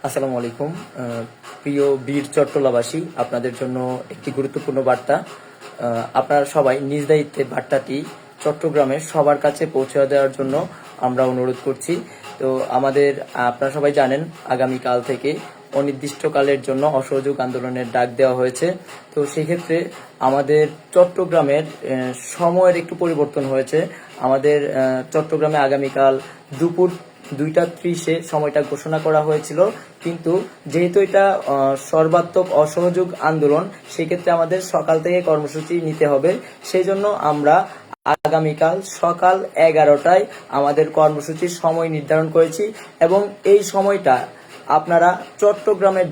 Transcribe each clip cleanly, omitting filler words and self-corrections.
আসসালামু আলাইকুম। প্রিয় বীর চট্টলাবাসী, আপনাদের জন্য একটি গুরুত্বপূর্ণ বার্তা। আপনারা সবাই নিজ দায়িত্বে বার্তাটি চট্টগ্রামের সবার কাছে পৌঁছে দেওয়ার জন্য আমরা অনুরোধ করছি। তো আপনারা সবাই জানেন, আগামীকাল থেকে অনির্দিষ্টকালের জন্য অসহযোগ আন্দোলনের ডাক দেওয়া হয়েছে। তো সেক্ষেত্রে আমাদের চট্টগ্রামের সময়ের একটু পরিবর্তন হয়েছে। আমাদের চট্টগ্রামে আগামীকাল দুপুর 2টা 30-এ সময়টা ঘোষণা করা হয়েছিল, কিন্তু যেহেতু এটা সর্বাত্মক অসহযোগ আন্দোলন, সেক্ষেত্রে আমাদের সকাল থেকে কর্মসূচি নিতে হবে। সেই জন্য আমরা আগামীকাল সকাল 11টায় আমাদের কর্মসূচির সময় নির্ধারণ করেছি এবং এই সময়টা আপনারা চট্টগ্রামের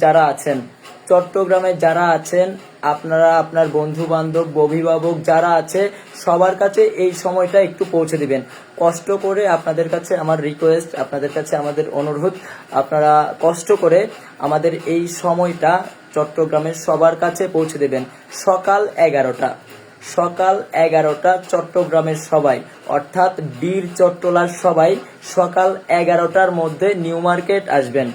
যারা আছেন আপনারা আপনার বন্ধু বান্ধব অভিভাবক যারা আছে সবার কাছে এই সময়টা একটু পৌঁছে দিবেন। কষ্ট করে আপনাদের কাছে আমার রিকোয়েস্ট, আপনাদের কাছে আমাদের অনুরোধ, আপনারা কষ্ট করে আমাদের এই সময়টা চট্টগ্রামের সবার কাছে পৌঁছে দেবেন। সকাল 11টা চট্টগ্রামের সবাই, অর্থাৎ বীর চট্টলার সবাই সকাল 11টার মধ্যে নিউ মার্কেট আসবেন।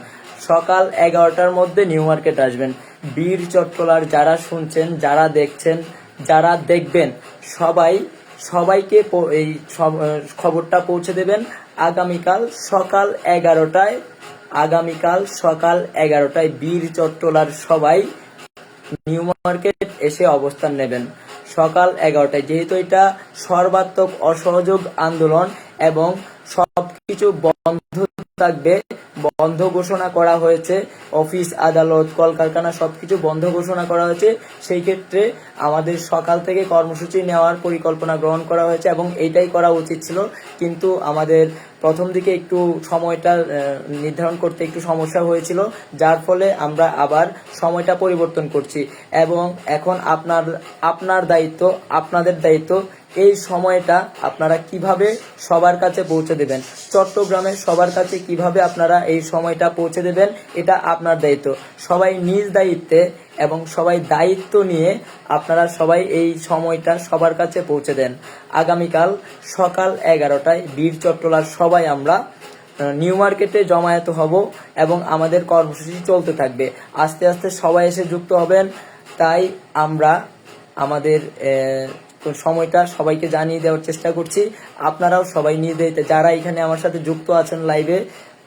সকাল 11টার মধ্যে নিউ মার্কেট আসবেন। বীর চট্টলার যারা শুনছেন, যারা দেখছেন, যারা দেখবেন, সবাইকে এই খবরটা পৌঁছে দেবেন। আগামীকাল সকাল 11টায় বীর চট্টলার সবাই নিউ মার্কেট এসে অবস্থান নেবেন সকাল 11টায়। যেহেতু এটা সর্বাত্মক অসহযোগ আন্দোলন এবং সবকিছু বন্ধ থাকবে, বন্ধ ঘোষণা করা হয়েছে। অফিস আদালত কলকারখানা সবকিছু বন্ধ ঘোষণা করা হয়েছে। সেই ক্ষেত্রে আমাদের সকাল থেকে কর্মসূচি নেওয়ার পরিকল্পনা গ্রহণ করা হয়েছে এবং এইটাই করা উচিত ছিল, কিন্তু আমাদের প্রথম দিকে একটু সময়টা নির্ধারণ করতে একটু সমস্যা হয়েছিল, যার ফলে আমরা আবার সময়টা পরিবর্তন করছি। এবং এখন আপনাদের দায়িত্ব এই সময়টা আপনারা কিভাবে সবার কাছে পৌঁছে দেবেন, চট্টগ্রামের সবার কাছে কিভাবে আপনারা এই সময়টা পৌঁছে দেবেন, এটা আপনার দায়িত্ব। সবাই নিজ দায়িত্বে এবং সবাই দায়িত্ব নিয়ে আপনারা সবাই এই সময়টা সবার কাছে পৌঁছে দেন। আগামীকাল সকাল 11টায় বীর চট্টলার সবাই আমরা নিউ মার্কেটে জমায়েত হব এবং আমাদের কর্মসূচি চলতে থাকবে। আস্তে আস্তে সবাই এসে যুক্ত হবেন। তাই আমরা আমাদের সময়টা সবাইকে জানিয়ে দেওয়ার চেষ্টা করছি। আপনারাও সবাই নিজ দায়িত্বে, যারা এখানে আমার সাথে যুক্ত আছেন লাইভে,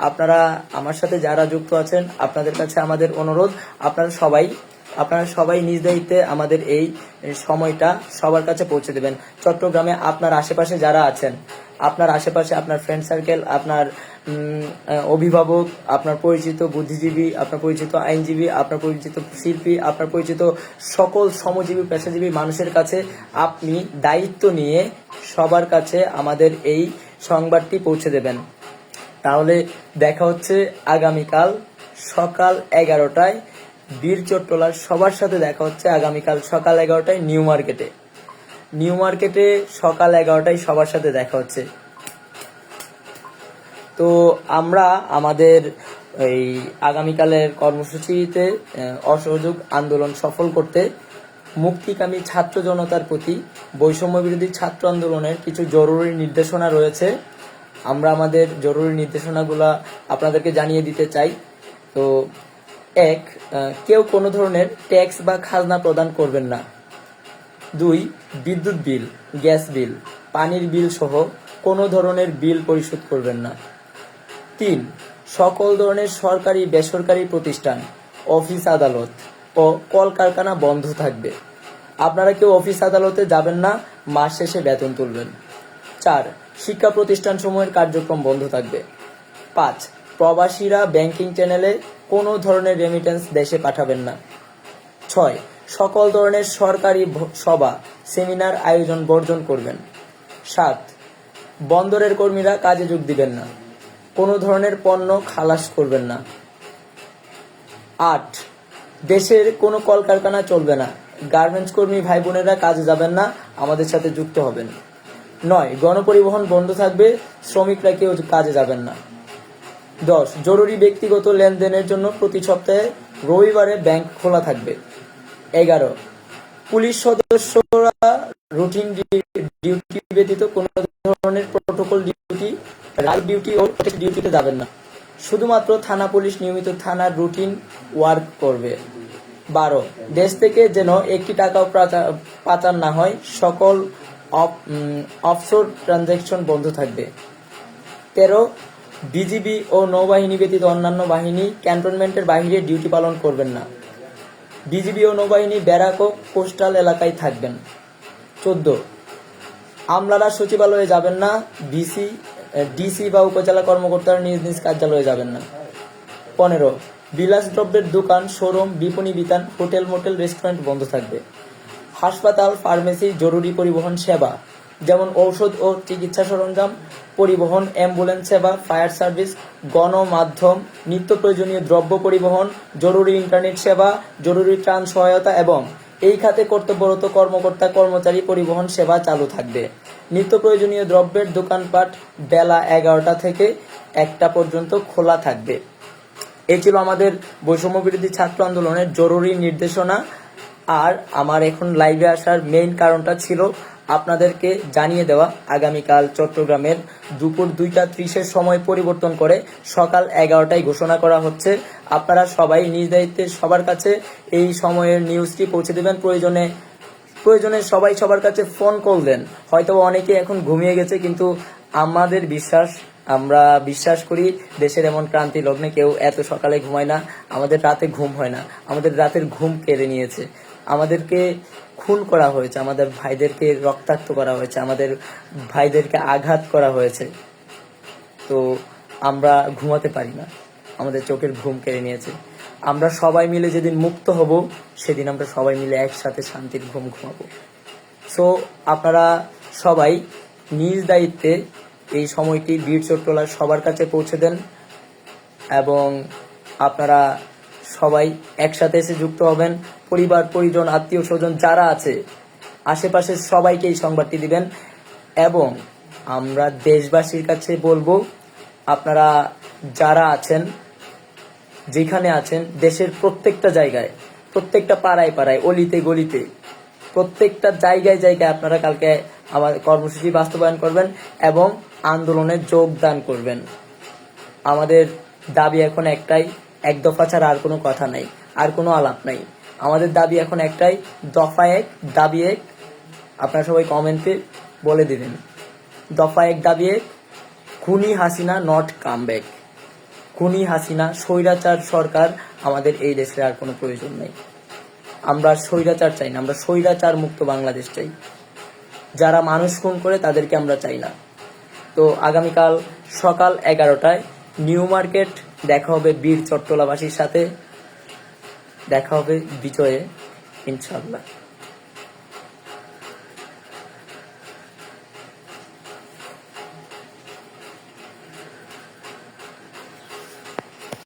আপনারা আমার সাথে যারা যুক্ত আছেন, আপনাদের কাছে আমাদের অনুরোধ, আপনারা সবাই নিজ দায়িত্বে আমাদের এই সময়টা সবার কাছে পৌঁছে দেবেন। চট্টগ্রামে আপনার আশেপাশে যারা আছেন, আপনার আশেপাশে আপনার ফ্রেন্ড সার্কেল, আপনার অভিভাবক, আপনার পরিচিত বুদ্ধিজীবী, আপনার পরিচিত আইনজীবী, আপনার পরিচিত শিল্পী, আপনার পরিচিত সকল শ্রমজীবী পেশাজীবী মানুষের কাছে আপনি দায়িত্ব নিয়ে সবার কাছে আমাদের এই সংবাদটি পৌঁছে দেবেন। তাহলে দেখা হচ্ছে আগামীকাল সকাল 11টায় বীর চট্টলার সবার সাথে দেখা হচ্ছে আগামীকাল সকাল 11টায় নিউ মার্কেটে সকাল 11টায় সবার সাথে দেখা হচ্ছে। তো আমরা আমাদের এই আগামীকালের কর্মসূচিতে অসহযোগ আন্দোলন সফল করতে মুক্তিকামী ছাত্র জনতার প্রতি বৈষম্য বিরোধী ছাত্র আন্দোলনের কিছু জরুরি নির্দেশনা রয়েছে। আমরা আমাদের জরুরি নির্দেশনাগুলো আপনাদেরকে জানিয়ে দিতে চাই। তো কেউ কোনো ধরনের ট্যাক্স বা খাজনা প্রদান করবেন না। 2, বিদ্যুৎ বিল, গ্যাস বিল, পানির বিল সহ কোনো ধরনের বিল পরিশোধ করবেন না। 3, সকল ধরনের সরকারি বেসরকারি প্রতিষ্ঠান, অফিস আদালত ও কলকারখানা বন্ধ থাকবে। আপনারা কেউ অফিস আদালতে যাবেন না, মাস শেষে বেতন তুলবেন। 4, শিক্ষা প্রতিষ্ঠানসমূহের কার্যক্রম বন্ধ থাকবে। 5, প্রবাসীরা ব্যাংকিং চ্যানেলে কোনো ধরনের রেমিটেন্স দেশে পাঠাবেন না। 6, সকল ধরনের সরকারি সভা সেমিনার আয়োজন বর্জন করবেন। 7, বন্দরের কর্মীরা কাজে যোগ দিবেন না, কোনো ধরনের পণ্য খালাস করবেন না। 8, দেশের কোনো কলকারখানা চলবে না, গার্মেন্টস কর্মী ভাই বোনেরা কাজে যাবেন না, আমাদের সাথে যুক্ত হবেন। 9, গণপরিবহন বন্ধ থাকবে, শ্রমিকরা কেউ কাজে যাবেন না। 10, জরুরি ব্যক্তিগত লেনদেনের জন্য প্রতি সপ্তাহে রবিবারে ব্যাংক খোলা থাকবে। 11, পুলিশ সদস্যরা রুটিন ডিউটি ব্যতীত কোনো ধরনের প্রোটোকল ডিউটি, রাইট ডিউটি ও ডিউটিতে যাবেন না। শুধুমাত্র থানা পুলিশ নিয়মিত থানার রুটিন ওয়ার্ক করবে। 12, দেশ থেকে যেন একটি টাকাও পাচার না হয়, সকল অফশোর ট্রানজ্যাকশন বন্ধ থাকবে। 13, বিজিবি ও নৌবাহিনী ব্যতীত অন্যান্য বাহিনী ক্যান্টনমেন্টের বাইরে ডিউটি পালন করবেন না। বিজিবি ও নৌবাহিনী ব্যারাক ও কোস্টাল এলাকায় থাকবেন। 14, আমলারা সচিবালয়ে যাবেন না, ডিসি বা উপজেলা কর্মকর্তারা নিজ নিজ কার্যালয়ে যাবেন না। 15, বিলাসদ্রব্যের দোকান, শোরুম, বিপণী বিতান, হোটেল, মোটেল, রেস্টুরেন্ট বন্ধ থাকবে। হাসপাতাল, ফার্মেসি, জরুরি পরিবহন সেবা যেমন ঔষধ ও চিকিৎসা সরঞ্জাম পরিবহন, অ্যাম্বুলেন্স সেবা, ফায়ার সার্ভিস, গণমাধ্যম, নিত্য প্রয়োজনীয় দ্রব্য পরিবহন, জরুরি ইন্টারনেট সেবা, জরুরি ত্রাণ সহায়তা এবং এই খাতে কর্তব্যরত কর্মকর্তা কর্মচারী পরিবহন সেবা চালু থাকবে। নিত্য প্রয়োজনীয় দ্রব্যের দোকানপাট বেলা 11টা থেকে 1টা পর্যন্ত খোলা থাকবে। এই ছিল আমাদের বৈষম্য বিরোধী ছাত্র আন্দোলনের জরুরি নির্দেশনা। আর আমার এখন লাইভে আসার মেইন কারণটা ছিল আপনাদেরকে জানিয়ে দেওয়া আগামীকাল চট্টগ্রামের দুপুর 2:30 সময় পরিবর্তন করে সকাল 11টায় ঘোষণা করা হচ্ছে। আপনারা সবাই নিজ দায়িত্বে সবার কাছে এই সময়ের নিউজটি পৌঁছে দেবেন। প্রয়োজনে সবাই সবার কাছে ফোন কল দেন। হয়তো অনেকে এখন ঘুমিয়ে গেছে, কিন্তু আমরা বিশ্বাস করি দেশের এমন ক্রান্তি লগ্নে কেউ এত সকালে ঘুমায় না। আমাদের রাতে ঘুম হয় না, আমাদের রাতের ঘুম কেড়ে নিয়েছে, আমাদেরকে খুন করা হয়েছে, আমাদের ভাইদেরকে রক্তাক্ত করা হয়েছে, আমাদের ভাইদেরকে আঘাত করা হয়েছে। তো আমরা ঘুমাতে পারি না, আমাদের চোখের ঘুম কেড়ে নিয়েছে। আমরা সবাই মিলে যেদিন মুক্ত হব সেদিন আমরা সবাই মিলে একসাথে শান্তির ঘুম ঘুমাবো। সো আপনারা সবাই নিজ দায়িত্বে এই সময়টি বীর চট্টলার সবার কাছে পৌঁছে দেন এবং আপনারা সবাই একসাথে এসে যুক্ত হবেন। পরিবার, পরিজন, আত্মীয় স্বজন যারা আছে আশেপাশে সবাইকে এই সংবাদটি দিবেন। এবং আমরা দেশবাসীর কাছে বলবো, আপনারা যারা আছেন, যেখানে আছেন, দেশের প্রত্যেকটা জায়গায়, প্রত্যেকটা পাড়ায় পাড়ায়, অলিতে গলিতে, প্রত্যেকটা জায়গায় জায়গায় আপনারা কালকে আমার কর্মসূচি বাস্তবায়ন করবেন এবং আন্দোলনে যোগদান করবেন। আমাদের দাবি এখন একটাই, এক দফা ছাড়া আর কোনো কথা নাই, আর কোনো আলাপ নাই। আমাদের দাবি এখন একটাই, দফা এক, দাবি এক। আপনারা সবাই কমেন্টে বলে দিবেন, দফা এক, দাবি এক। খুনি হাসিনা নট কাম ব্যাক। খুনি হাসিনা, স্বৈরাচার সরকার আমাদের এই দেশে আর কোনো প্রয়োজন নেই। আমরা স্বৈরাচার চাই না, আমরা স্বৈরাচার মুক্ত বাংলাদেশ চাই। যারা মানুষ খুন করে তাদেরকে আমরা চাই না। তো আগামীকাল সকাল 11টায় নিউ মার্কেট দেখা হবে বীর চট্টলাবাসীর সাথে, দেখা হবে বিজয়ে ইনশাআল্লাহ।